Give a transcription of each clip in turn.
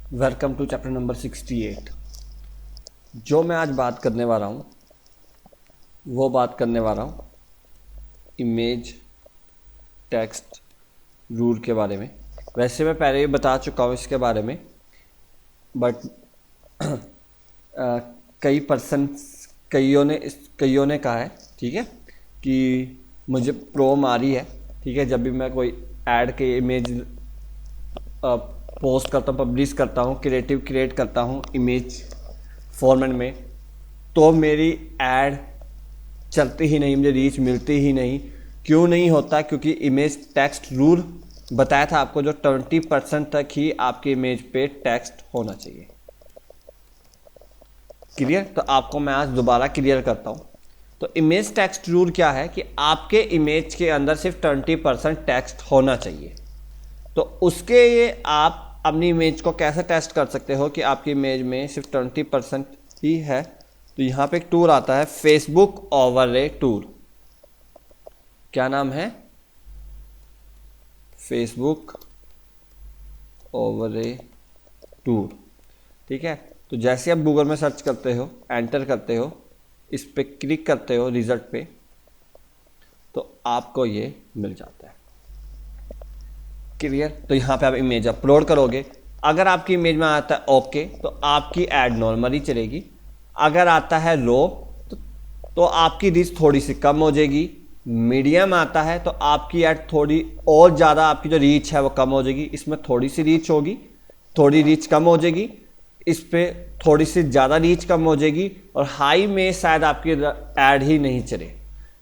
Welcome to chapter number 68। जो मैं आज बात करने वाला हूँ वो बात करने वाला हूँ इमेज टेक्स्ट रूल के बारे में। वैसे मैं पहले ही बता चुका हूँ इसके बारे में, बट कईयों ने कहा है, ठीक है, कि मुझे प्रॉब्लम आ रही है, ठीक है, जब भी मैं कोई ऐड के इमेज पोस्ट करता हूँ, पब्लिश करता हूँ, क्रिएट करता हूँ इमेज फॉर्मेट में, तो मेरी ऐड चलती ही नहीं, मुझे रीच मिलती ही नहीं। क्यों नहीं होता? क्योंकि इमेज टेक्स्ट रूल बताया था आपको, जो 20% तक ही आपकी इमेज पे टेक्स्ट होना चाहिए। क्लियर? तो आपको मैं आज दोबारा क्लियर करता हूँ। तो इमेज टेक्स्ट रूल क्या है कि आपके इमेज के अंदर सिर्फ 20% टेक्स्ट होना चाहिए। तो उसके लिए आप अपनी इमेज को कैसे टेस्ट कर सकते हो कि आपकी इमेज में सिर्फ 20% ही है? तो यहाँ पे एक टूल आता है, फेसबुक ओवरले टूल। क्या नाम है? Facebook overlay tool. ठीक है, तो जैसे आप गूगल में सर्च करते हो, एंटर करते हो, इस पे क्लिक करते हो रिजल्ट पे, तो आपको ये मिल जाता है। क्लियर? तो यहाँ पे आप इमेज अपलोड करोगे। अगर आपकी इमेज में आता है ओके, तो आपकी ऐड नॉर्मली चलेगी। अगर आता है लो, तो आपकी रीच थोड़ी सी कम हो जाएगी। मीडियम आता है तो आपकी ऐड थोड़ी और ज़्यादा, आपकी जो रीच है वो कम हो जाएगी। इसमें थोड़ी सी रीच होगी, थोड़ी रीच कम हो जाएगी। इस पे थोड़ी सी ज़्यादा रीच कम हो जाएगी। और हाई में शायद आपकी ऐड ही नहीं चले।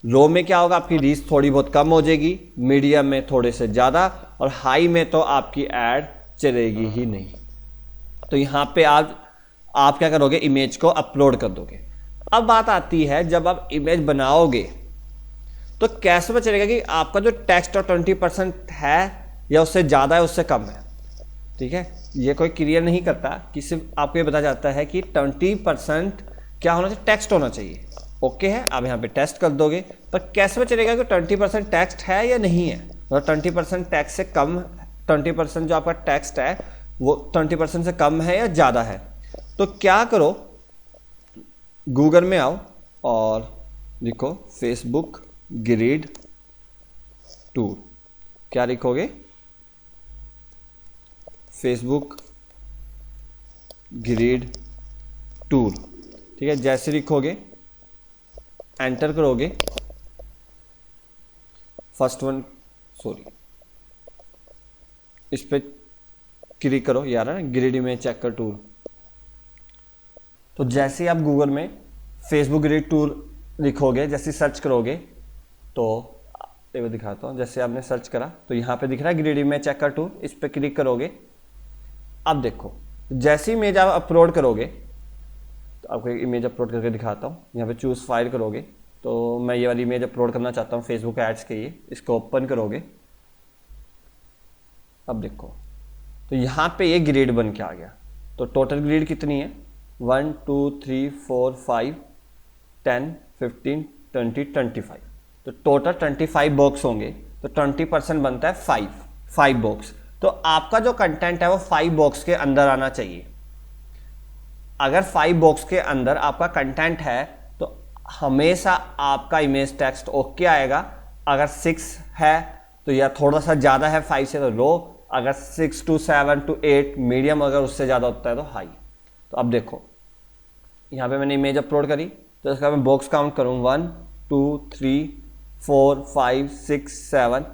लो में क्या होगा? आपकी रीच थोड़ी बहुत कम हो जाएगी, मीडियम में थोड़े से ज़्यादा, और हाई में तो आपकी ऐड चलेगी ही नहीं। तो यहाँ पे आप क्या करोगे? इमेज को अपलोड कर दोगे। अब बात आती है, जब आप इमेज बनाओगे तो कैसे पता चलेगा कि आपका जो टेक्स्ट और 20% है या उससे ज़्यादा है, उससे कम है? ठीक है, ये कोई क्लियर नहीं करता कि सिर्फ आपको ये बताया जाता है कि 20% क्या होना चाहिए? टेक्स्ट होना चाहिए। ओके है, आप यहाँ पे टेस्ट कर दोगे, पर कैसे पता चलेगा कि 20% टेक्स्ट है या नहीं है? और 20% टेक्स्ट से कम, 20% जो आपका टेक्स्ट है वो 20% से कम है या ज़्यादा है? तो क्या करो, गूगल में आओ और लिखो फेसबुक ग्रिड टूल। क्या लिखोगे? Facebook grid tool. ठीक है, जैसे लिखोगे, एंटर करोगे, फर्स्ट वन, सॉरी, इस पे क्लिक करो, यार है ना, ग्रिड इमेज चेकर टूल। तो जैसे आप गूगल में फेसबुक ग्रिड टूल लिखोगे, जैसे सर्च करोगे, तो एक दिखाता हूँ। जैसे आपने सर्च करा तो यहाँ पे दिख रहा है ग्रिड इमेज चेकर टूल, इस पे क्लिक करोगे। अब देखो, जैसे इमेज आप अपलोड करोगे, तो आपको एक इमेज अपलोड करके दिखाता हूँ। यहाँ पे चूज़ फाइल करोगे, तो मैं ये वाली इमेज अपलोड करना चाहता हूँ फेसबुक एड्स के लिए। इसको ओपन करोगे। अब देखो, तो यहाँ पे ये ग्रिड बन के आ गया। तो टोटल ग्रिड कितनी है? 1 2 3 4 5 10 15 20 25। तो टोटल 25 बॉक्स होंगे। तो 20% बनता है 5 बॉक्स। तो आपका जो कंटेंट है वो 5 बॉक्स के अंदर आना चाहिए। अगर 5 बॉक्स के अंदर आपका कंटेंट है तो हमेशा आपका इमेज टेक्स्ट ओके आएगा। अगर 6 है तो या थोड़ा सा ज़्यादा है 5 से तो लो, अगर 6 to 7 to 8 मीडियम, अगर उससे ज़्यादा होता है तो हाई। तो अब देखो, यहाँ पे मैंने इमेज अपलोड करी, तो इसका मैं बॉक्स काउंट करूँ 1 2 3 4 5 6 7।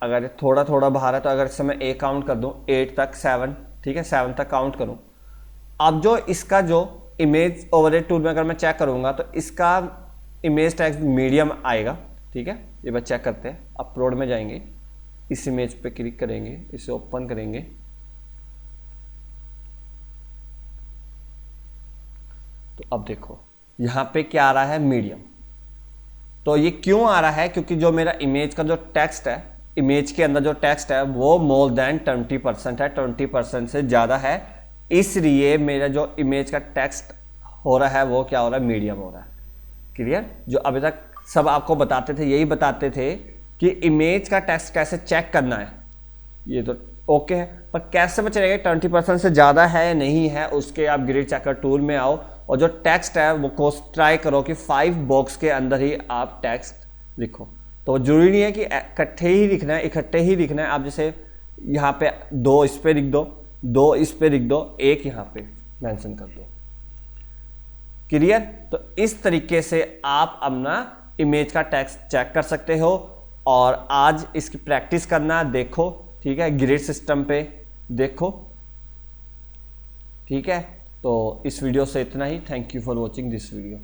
अगर थोड़ा थोड़ा बाहर है तो अगर इससे मैं 1 काउंट कर दूँ 8 तक, 7, ठीक है, 7 तक काउंट करूँ। अब जो इसका जो इमेज ओवरले टूल में अगर मैं चेक करूँगा तो इसका इमेज टेक्स्ट मीडियम आएगा। ठीक है, ये बस चेक करते हैं। अपलोड में जाएंगे, इस इमेज पे क्लिक करेंगे, इसे ओपन करेंगे, तो अब देखो यहाँ पे क्या आ रहा है? मीडियम। तो ये क्यों आ रहा है? क्योंकि जो मेरा इमेज का जो टेक्स्ट है, इमेज के अंदर जो टेक्स्ट है वो मोर देन 20% है, 20% से ज़्यादा है। इसलिए मेरा जो इमेज का टेक्स्ट हो रहा है वो क्या हो रहा है? मीडियम हो रहा है। क्लियर? जो अभी तक सब आपको बताते थे, यही बताते थे कि इमेज का टेक्स्ट कैसे चेक करना है। ये तो ओके है। पर कैसे पता चलेगा 20% से ज़्यादा है या नहीं है, उसके आप ग्रेड चेकर टूल में आओ और जो टेक्स्ट है वो कोर्स ट्राई करो कि 5 बॉक्स के अंदर ही आप टेक्स्ट लिखो। तो जरूरी नहीं है कि इकट्ठे ही लिखना है, इकट्ठे ही लिखना है। आप जैसे यहाँ पे 2 इस पे लिख दो, 2 इस पे लिख दो, 1 यहाँ पे मेंशन कर दो। क्लियर? तो इस तरीके से आप अपना इमेज का टेक्स्ट चेक कर सकते हो और आज इसकी प्रैक्टिस करना, देखो, ठीक है, ग्रेड सिस्टम पे देखो, ठीक है। तो इस वीडियो से इतना ही। Thank you for watching this video.